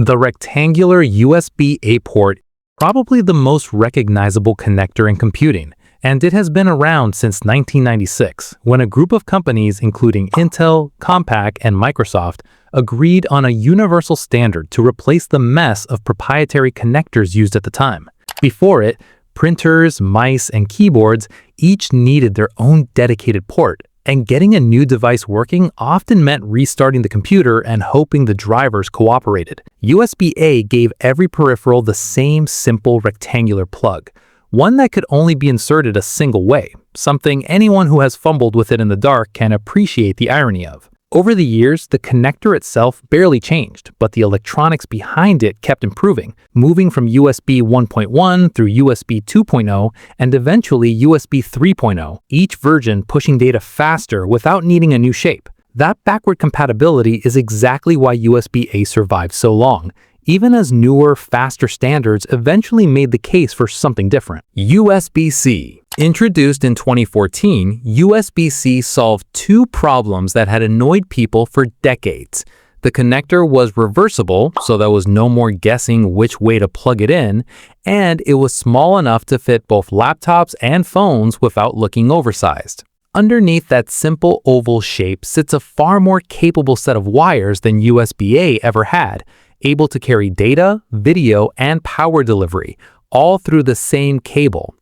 The rectangular USB-A port is probably the most recognizable connector in computing, and it has been around since 1996, when a group of companies including Intel, Compaq, and Microsoft agreed on a universal standard to replace the mess of proprietary connectors used at the time. Before it, printers, mice, and keyboards each needed their own dedicated port, and getting a new device working often meant restarting the computer and hoping the drivers cooperated. USB-A gave every peripheral the same simple rectangular plug, one that could only be inserted a single way, something anyone who has fumbled with it in the dark can appreciate the irony of. Over the years, the connector itself barely changed, but the electronics behind it kept improving, moving from USB 1.1 through USB 2.0 and eventually USB 3.0, each version pushing data faster without needing a new shape. That backward compatibility is exactly why USB-A survived so long, even as newer, faster standards eventually made the case for something different. USB-C. Introduced in 2014, USB-C solved two problems that had annoyed people for decades. The connector was reversible, so there was no more guessing which way to plug it in, and it was small enough to fit both laptops and phones without looking oversized. Underneath that simple oval shape sits a far more capable set of wires than USB-A ever had, able to carry data, video, and power delivery, all through the same cable.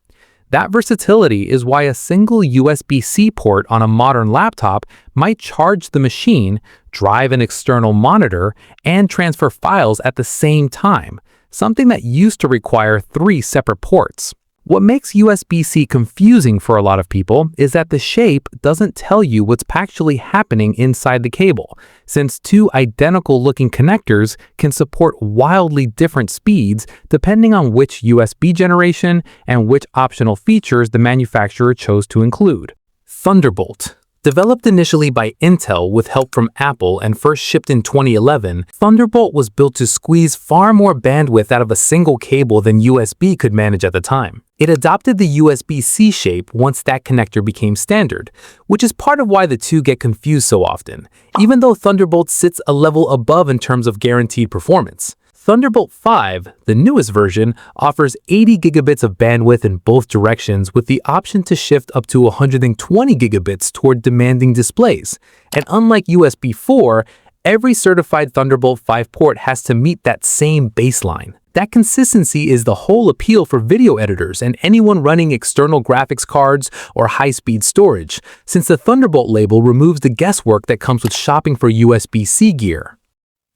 That versatility is why a single USB-C port on a modern laptop might charge the machine, drive an external monitor, and transfer files at the same time, something that used to require 3 separate ports. What makes USB-C confusing for a lot of people is that the shape doesn't tell you what's actually happening inside the cable, since two identical-looking connectors can support wildly different speeds depending on which USB generation and which optional features the manufacturer chose to include. Thunderbolt. Developed initially by Intel with help from Apple and first shipped in 2011, Thunderbolt was built to squeeze far more bandwidth out of a single cable than USB could manage at the time. It adopted the USB-C shape once that connector became standard, which is part of why the two get confused so often, even though Thunderbolt sits a level above in terms of guaranteed performance. Thunderbolt 5, the newest version, offers 80 gigabits of bandwidth in both directions with the option to shift up to 120 gigabits toward demanding displays. And unlike USB 4, every certified Thunderbolt 5 port has to meet that same baseline. That consistency is the whole appeal for video editors and anyone running external graphics cards or high-speed storage, since the Thunderbolt label removes the guesswork that comes with shopping for USB-C gear.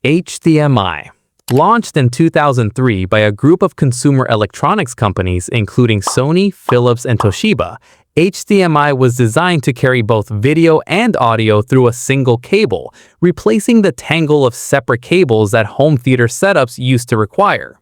HDMI. Launched in 2003 by a group of consumer electronics companies including Sony, Philips, and Toshiba, HDMI was designed to carry both video and audio through a single cable, replacing the tangle of separate cables that home theater setups used to require.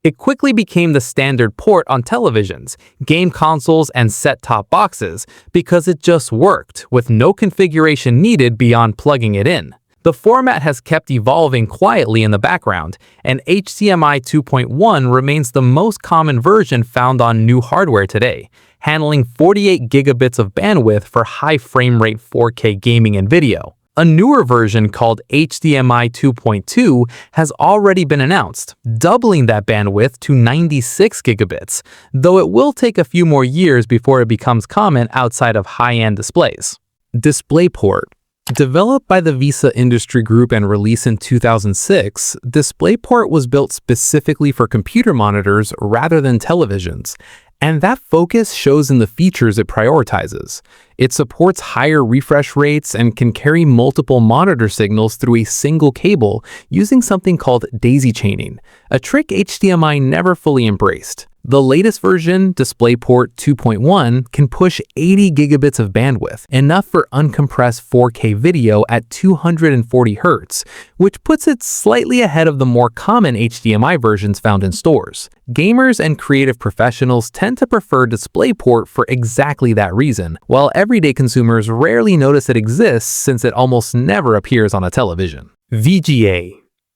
It quickly became the standard port on televisions, game consoles, and set-top boxes because it just worked, with no configuration needed beyond plugging it in. The format has kept evolving quietly in the background, and HDMI 2.1 remains the most common version found on new hardware today, handling 48 gigabits of bandwidth for high frame rate 4K gaming and video. A newer version called HDMI 2.2 has already been announced, doubling that bandwidth to 96 gigabits, though it will take a few more years before it becomes common outside of high-end displays. DisplayPort. Developed by the Visa Industry Group and released in 2006, DisplayPort was built specifically for computer monitors rather than televisions, and that focus shows in the features it prioritizes. It supports higher refresh rates and can carry multiple monitor signals through a single cable using something called daisy chaining, a trick HDMI never fully embraced. The latest version, DisplayPort 2.1, can push 80 gigabits of bandwidth, enough for uncompressed 4K video at 240 Hz, which puts it slightly ahead of the more common HDMI versions found in stores. Gamers and creative professionals tend to prefer DisplayPort for exactly that reason, while everyday consumers rarely notice it exists since it almost never appears on a television. VGA.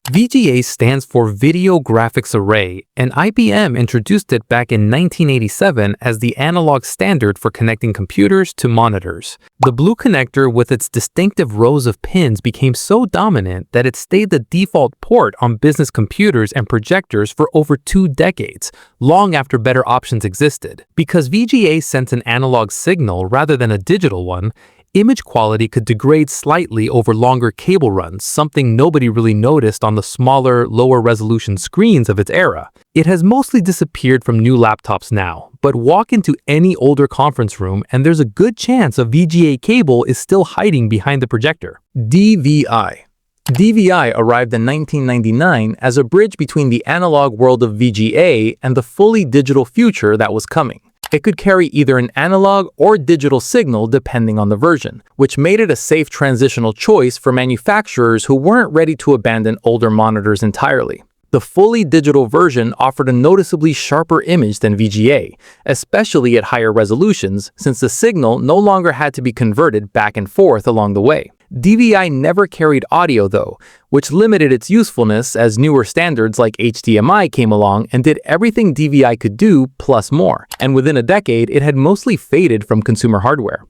VGA stands for Video Graphics Array, and IBM introduced it back in 1987 as the analog standard for connecting computers to monitors. The blue connector with its distinctive rows of pins became so dominant that it stayed the default port on business computers and projectors for over 2 decades, long after better options existed. Because VGA sent an analog signal rather than a digital one, image quality could degrade slightly over longer cable runs, something nobody really noticed on the smaller, lower-resolution screens of its era. It has mostly disappeared from new laptops now, but walk into any older conference room and there's a good chance a VGA cable is still hiding behind the projector. DVI. DVI arrived in 1999 as a bridge between the analog world of VGA and the fully digital future that was coming. It could carry either an analog or digital signal depending on the version, which made it a safe transitional choice for manufacturers who weren't ready to abandon older monitors entirely. The fully digital version offered a noticeably sharper image than VGA, especially at higher resolutions, since the signal no longer had to be converted back and forth along the way. DVI never carried audio though, which limited its usefulness as newer standards like HDMI came along and did everything DVI could do plus more, and within a decade it had mostly faded from consumer hardware.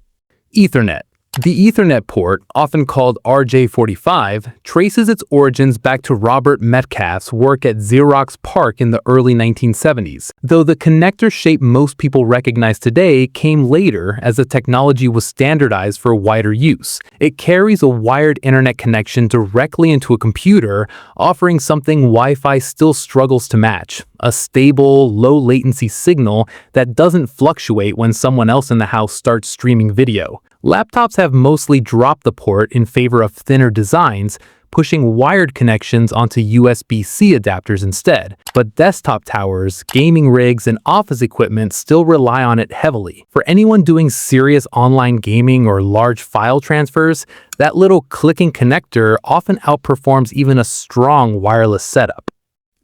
Ethernet. The Ethernet port, often called RJ45, traces its origins back to Robert Metcalfe's work at Xerox PARC in the early 1970s, though the connector shape most people recognize today came later as the technology was standardized for wider use. It carries a wired internet connection directly into a computer, offering something Wi-Fi still struggles to match: a stable, low-latency signal that doesn't fluctuate when someone else in the house starts streaming video. Laptops have mostly dropped the port in favor of thinner designs, pushing wired connections onto USB-C adapters instead. But desktop towers, gaming rigs, and office equipment still rely on it heavily. For anyone doing serious online gaming or large file transfers, that little clicking connector often outperforms even a strong wireless setup.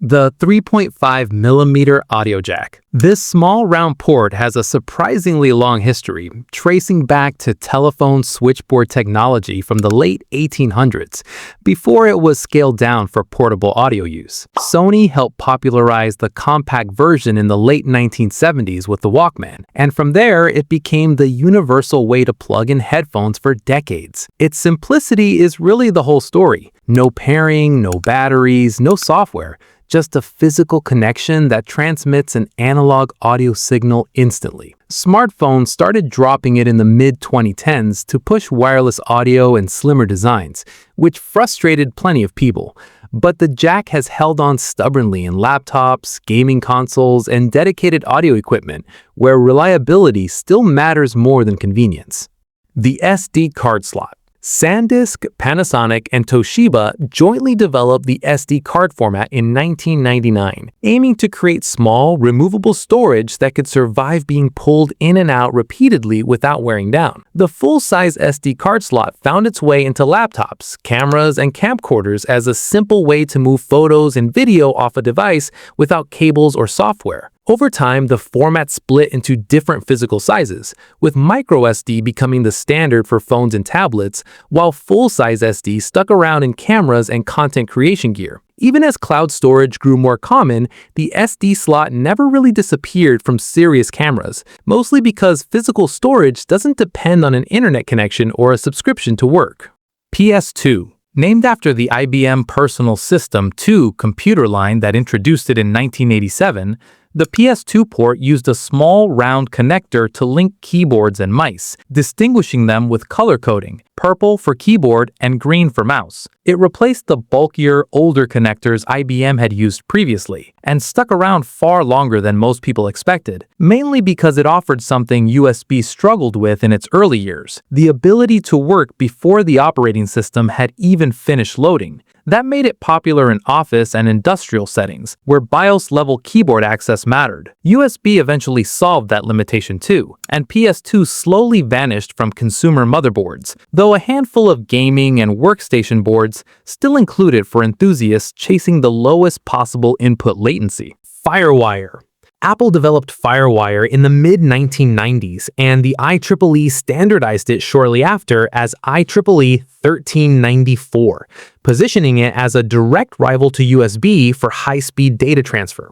The 3.5mm audio jack. This small round port has a surprisingly long history, tracing back to telephone switchboard technology from the late 1800s, before it was scaled down for portable audio use. Sony helped popularize the compact version in the late 1970s with the Walkman, and from there it became the universal way to plug in headphones for decades. Its simplicity is really the whole story. No pairing, no batteries, no software. Just a physical connection that transmits an analog audio signal instantly. Smartphones started dropping it in the mid-2010s to push wireless audio and slimmer designs, which frustrated plenty of people. But the jack has held on stubbornly in laptops, gaming consoles, and dedicated audio equipment, where reliability still matters more than convenience. The SD card slot. SanDisk, Panasonic, and Toshiba jointly developed the SD card format in 1999, aiming to create small, removable storage that could survive being pulled in and out repeatedly without wearing down. The full-size SD card slot found its way into laptops, cameras, and camcorders as a simple way to move photos and video off a device without cables or software. Over time, the format split into different physical sizes, with microSD becoming the standard for phones and tablets, while full-size SD stuck around in cameras and content creation gear. Even as cloud storage grew more common, the SD slot never really disappeared from serious cameras, mostly because physical storage doesn't depend on an internet connection or a subscription to work. PS2. Named after the IBM Personal System 2 computer line that introduced it in 1987, the PS2 port used a small, round connector to link keyboards and mice, distinguishing them with color coding: purple for keyboard and green for mouse. It replaced the bulkier, older connectors IBM had used previously, and stuck around far longer than most people expected, mainly because it offered something USB struggled with in its early years: the ability to work before the operating system had even finished loading. That made it popular in office and industrial settings, where BIOS-level keyboard access mattered. USB eventually solved that limitation too, and PS2 slowly vanished from consumer motherboards, though a handful of gaming and workstation boards still include it for enthusiasts chasing the lowest possible input latency. FireWire. Apple developed FireWire in the mid-1990s, and the IEEE standardized it shortly after as IEEE 1394, positioning it as a direct rival to USB for high-speed data transfer.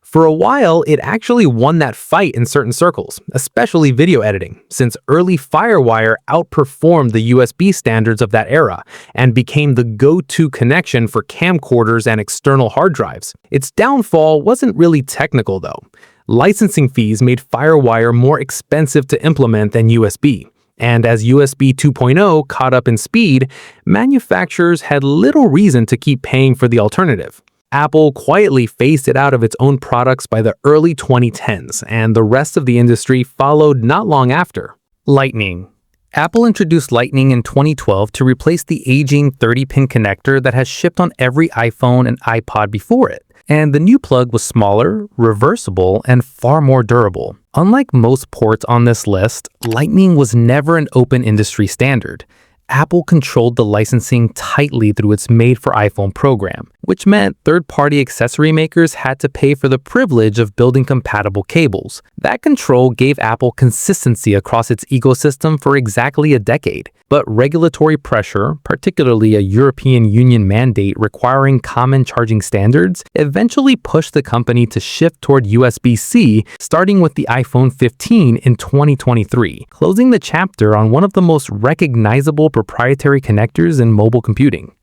For a while, it actually won that fight in certain circles, especially video editing, since early FireWire outperformed the USB standards of that era and became the go-to connection for camcorders and external hard drives. Its downfall wasn't really technical, though. Licensing fees made FireWire more expensive to implement than USB. And as USB 2.0 caught up in speed, manufacturers had little reason to keep paying for the alternative. Apple quietly phased it out of its own products by the early 2010s, and the rest of the industry followed not long after. Lightning. Apple introduced Lightning in 2012 to replace the aging 30-pin connector that has shipped on every iPhone and iPod before it. And the new plug was smaller, reversible, and far more durable. Unlike most ports on this list, Lightning was never an open industry standard. Apple controlled the licensing tightly through its Made for iPhone program, which meant third-party accessory makers had to pay for the privilege of building compatible cables. That control gave Apple consistency across its ecosystem for exactly a decade. But regulatory pressure, particularly a European Union mandate requiring common charging standards, eventually pushed the company to shift toward USB-C, starting with the iPhone 15 in 2023, closing the chapter on one of the most recognizable proprietary connectors in mobile computing.